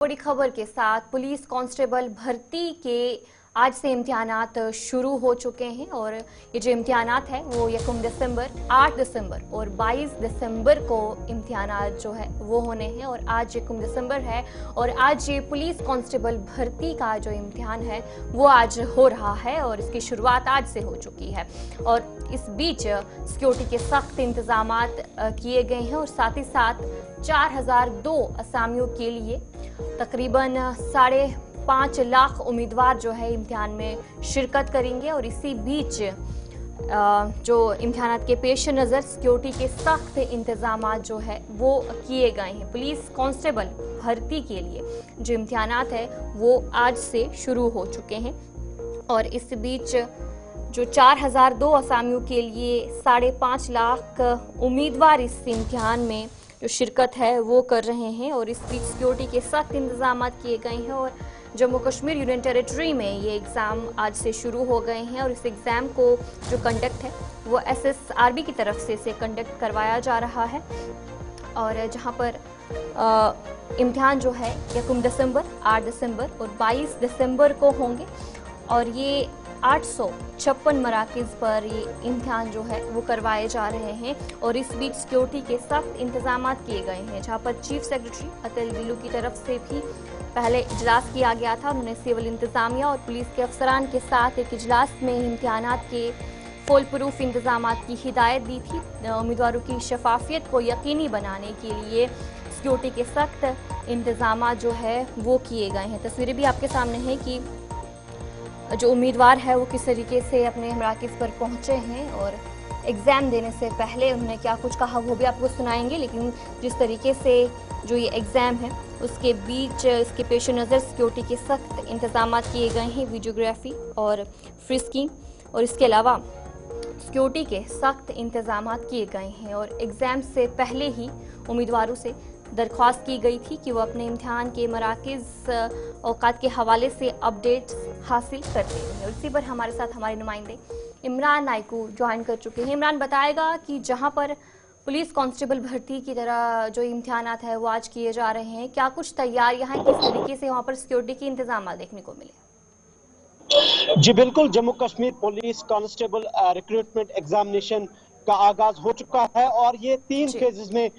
बड़ी खबर के साथ पुलिस कांस्टेबल भर्ती के आज से इम्तिहानात शुरू हो चुके हैं और ये जो इम्तिहानात है वो 1 दिसंबर, 8 दिसंबर और 22 दिसंबर को इम्तिहानात जो है वो होने हैं। और आज 1 दिसंबर है और आज ये पुलिस कांस्टेबल भर्ती का जो इम्तिहान है वो आज हो रहा है और इसकी शुरुआत आज से हो चुकी है। और इस बीच सिक्योरिटी के सख्त इंतजामात किए गए हैं और साथ ही साथ 4002 असामियों के लिए तकरीबन 5.5 लाख उम्मीदवार जो है इम्तिहान में शिरकत करेंगे। और इसी बीच जो इम्तिहानात के पेश नज़र सिक्योरिटी के सख्त इंतजामात जो है वो किए गए हैं। पुलिस कांस्टेबल भर्ती के लिए जो इम्तिहानात है वो आज से शुरू हो चुके हैं और इस बीच जो 4002 असामियों के लिए 5.5 लाख उम्मीदवार इस इम्तिहान में जो शिरकत है वो कर रहे हैं। और इस बीच सिक्योरिटी के सख्त इंतजाम किए गए हैं और जम्मू कश्मीर यूनियन टेरिटरी में ये एग्ज़ाम आज से शुरू हो गए हैं और इस एग्ज़ाम को जो कंडक्ट है वो SSRB की तरफ से इसे कंडक्ट करवाया जा रहा है। और जहां पर इम्तिहान जो है 1 दिसंबर, 8 दिसंबर और 22 दिसंबर को होंगे और ये 856 मराकिज़ पर ये इम्तिहान जो है वो करवाए जा रहे हैं। और इस बीच सिक्योरिटी के सख्त इंतजाम किए गए हैं जहां पर चीफ सेक्रेटरी अतुल गिल्लू की तरफ से भी पहले इजलास किया गया था। उन्होंने सिविल इंतजामिया और पुलिस के अफसरान के साथ एक इजलास में इम्तिहानात के फुल प्रूफ इंतजाम की हिदायत दी थी। उम्मीदवारों की शफाफियत को यकीनी बनाने के लिए सिक्योरिटी के सख्त इंतजाम जो है वो किए गए हैं। तस्वीरें भी आपके सामने हैं कि जो उम्मीदवार है वो किस तरीके से अपने मराकिज़ पर पहुंचे हैं और एग्ज़ाम देने से पहले उन्होंने क्या कुछ कहा वो भी आपको सुनाएंगे। लेकिन जिस तरीके से जो ये एग्ज़ाम है उसके बीच इसके पेश नज़र सिक्योरिटी के सख्त इंतजाम किए गए हैं, वीडियोग्राफी और फ्रिस्किंग और इसके अलावा सिक्योरिटी के सख्त इंतजाम किए गए हैं। और एग्ज़ाम से पहले ही उम्मीदवारों से दरख्वास्त की गई थी कि वो अपने इम्तिहान के मराकिज़ औकात के हवाले से अपडेट्स हासिल करते हैं। और इसी पर हमारे साथ हमारे नुमाइंदे इमरान नाइकू ज्वाइन कर चुके हैं। इमरान बताएगा कि जहां पर पुलिस कांस्टेबल भर्ती की तरह जो इम्तिहानात है वो आज किए जा रहे हैं, क्या कुछ तैयारियां हैं, किस तरीके से वहां पर सिक्योरिटी के इंतजाम देखने को मिले? जी बिल्कुल, Jammu Kashmir police constable recruitment examination का आगाज हो चुका है और ये 3 फेजेस में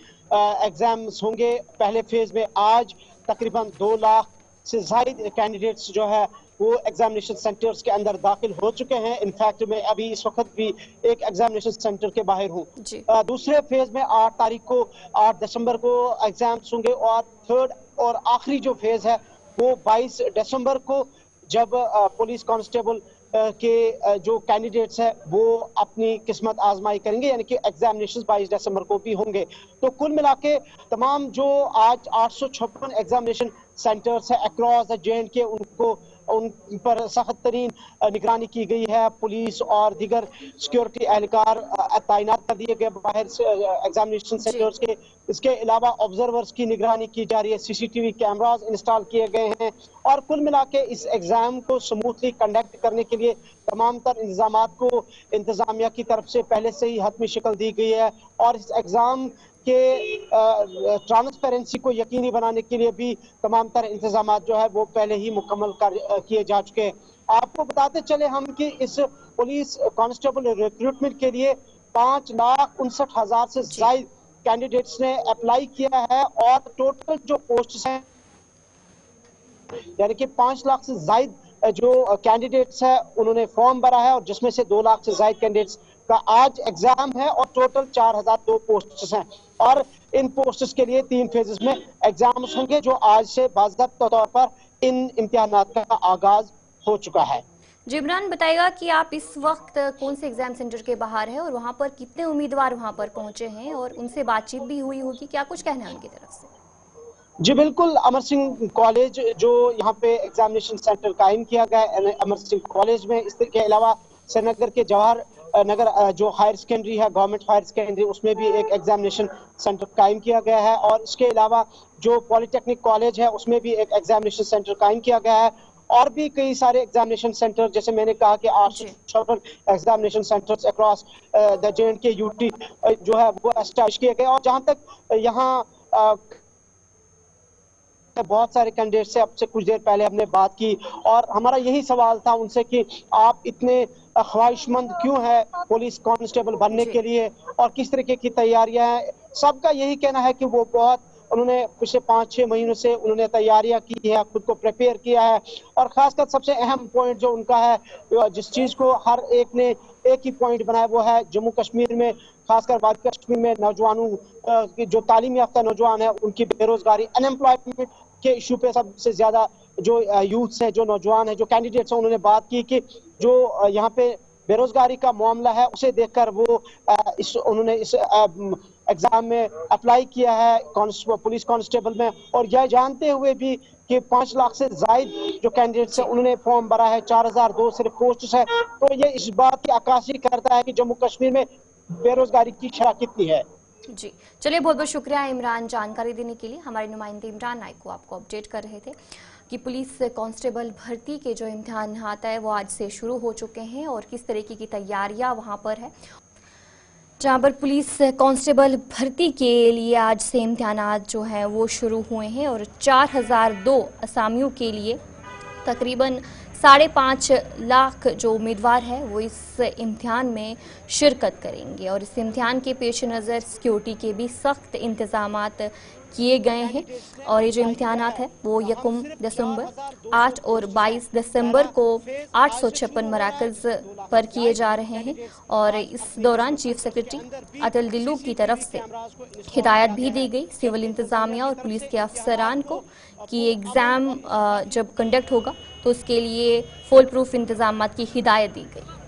एग्जाम्स होंगे। पहले फेज में आज तकरीबन 2 लाख से ज्यादा कैंडिडेट्स जो है वो एग्जामिनेशन सेंटर्स के अंदर दाखिल हो चुके हैं। इनफैक्ट मैं अभी इस वक्त भी एक एग्जामिनेशन सेंटर के बाहर हूँ। दूसरे फेज में 8 दिसंबर को एग्जाम्स होंगे और थर्ड और आखिरी जो फेज है वो 22 दिसंबर को, जब पुलिस कांस्टेबल के जो कैंडिडेट्स हैं वो अपनी किस्मत आजमाई करेंगे, यानी कि एग्जामिनेशन 22 दिसंबर को भी होंगे। तो कुल मिला के तमाम जो आज 856 एग्जामिनेशन सेंटर्स है अक्रॉस द JNK उन पर सख्त तरीन निगरानी की गई है। पुलिस और दीगर सिक्योरिटी एहलकार तैनात कर दिए गए बाहर एग्जामिनेशन सेंटर्स के। इसके अलावा ऑब्जर्वर्स की निगरानी की जा रही है, CCTV कैमरास इंस्टॉल किए गए हैं और कुल मिला के इस एग्जाम को स्मूथली कंडक्ट करने के लिए तमाम तर इंतजाम को इंतजामिया की तरफ से पहले से ही हतमी शक्ल दी गई है। और इस एग्जाम के ट्रांसपेरेंसी को यकीनी बनाने के लिए भी तमाम तर इंतजाम जो है वो पहले ही मुकम्मल किए जा चुके हैं। आपको बताते चले हम कि इस पुलिस कांस्टेबल रिक्रूटमेंट के लिए 5,59,000 से ज्यादा कैंडिडेट्स ने अप्लाई किया है और टोटल जो पोस्ट हैं यानी कि 5 लाख से ज्यादा जो कैंडिडेट्स है उन्होंने फॉर्म भरा है और जिसमें से 2 लाख से ज्यादा कैंडिडेट्स का आज एग्जाम है और टोटल 4002 पोस्ट्स हैं। और इन पोस्ट्स के लिए 3 फेजेस में एग्जाम्स होंगे जो आज से बाज़ाब्ता तौर पर इन इम्तिहानात का आगाज हो चुका है। जी इमरान बताएगा कि आप इस वक्त कौन से एग्जाम सेंटर के बाहर हैं और वहां पर कितने उम्मीदवार वहां पर पहुंचे हैं और उनसे बातचीत भी हुई होगी, क्या कुछ कहना है उनकी तरफ से? जी बिल्कुल, अमर सिंह कॉलेज जो यहाँ पे एग्जामिनेशन सेंटर कायम किया गया है अमर सिंह कॉलेज में, इसके अलावा श्रीनगर के जवाहर नगर जो हायर सेकेंडरी है गवर्नमेंट हायर सेकेंडरी उसमें भी एक एग्जामिनेशन सेंटर कायम किया गया है। और इसके अलावा जो पॉलिटेक्निक कॉलेज है उसमें भी एक एग्जामिनेशन सेंटर कायम किया गया है और भी कई सारे एग्जामिनेशन सेंटर, जैसे मैंने कहा कि 856 examination centres across the JNK UT जो है वो एस्टैब्लिश किए गए। और जहां तक यहाँ बहुत सारे कैंडिडेट से अब से कुछ देर पहले हमने बात की और हमारा यही सवाल था उनसे कि आप इतने ख्वाहिशमंद क्यों है पुलिस कांस्टेबल बनने के लिए और किस तरीके की तैयारियां हैं। सबका यही कहना है कि वो बहुत उन्होंने पिछले 5-6 महीनों से उन्होंने तैयारियां की है, खुद को प्रिपेयर किया है और खासकर सबसे अहम पॉइंट जो उनका है, जिस चीज को हर एक ने एक ही पॉइंट बनाया, वो है जम्मू कश्मीर में, खासकर वादी कश्मीर में नौजवानों की जो तालीम याफ्ता नौजवान है उनकी बेरोजगारी, अनएम्प्लॉयमेंट के इशू पे सबसे ज्यादा जो यूथ्स है, जो नौजवान है, जो कैंडिडेट्स हैं, उन्होंने बात की कि जो यहाँ पे बेरोजगारी का मामला है उसे देखकर वो उन्होंने इस एग्जाम में अप्लाई किया है पुलिस कांस्टेबल में और यह जानते हुए भी कि 5 लाख से जायद जो कैंडिडेट्स हैं उन्होंने फॉर्म भरा है, 4002 सिर्फ पोस्ट है, तो ये इस बात की अक्कासी करता है कि जम्मू कश्मीर में बेरोजगारी की शरह कितनी है। जी चलिए, बहुत बहुत शुक्रिया इमरान जानकारी देने के लिए। हमारे नुमाइंदे इमरान नाइक को आपको अपडेट कर रहे थे कि पुलिस कांस्टेबल भर्ती के जो इम्तिहान है वो आज से शुरू हो चुके हैं और किस तरीके की तैयारियां वहां पर है। जहां पर पुलिस कांस्टेबल भर्ती के लिए आज से इम्तिहान जो हैं वो शुरू हुए हैं और 4002 असामियों के लिए तकरीबन 5.5 लाख जो उम्मीदवार है वो इस इम्तिहान में शिरकत करेंगे और इस इम्तिहान के पेश नज़र सिक्योरिटी के भी सख्त इंतजामात किए गए हैं और ये जो इम्तिहानात है वो 1 दिसंबर, 8 और 22 दिसंबर को 856 मराकज़ पर किए जा रहे हैं और इस दौरान चीफ सेक्रेटरी अतुल दिल्लू की तरफ से हिदायत भी दी गई सिविल इंतजामिया और पुलिस के अफसरान को कि एग्ज़ाम जब कंडक्ट होगा तो उसके लिए फुल प्रूफ इंतजामात की हिदायत दी गई।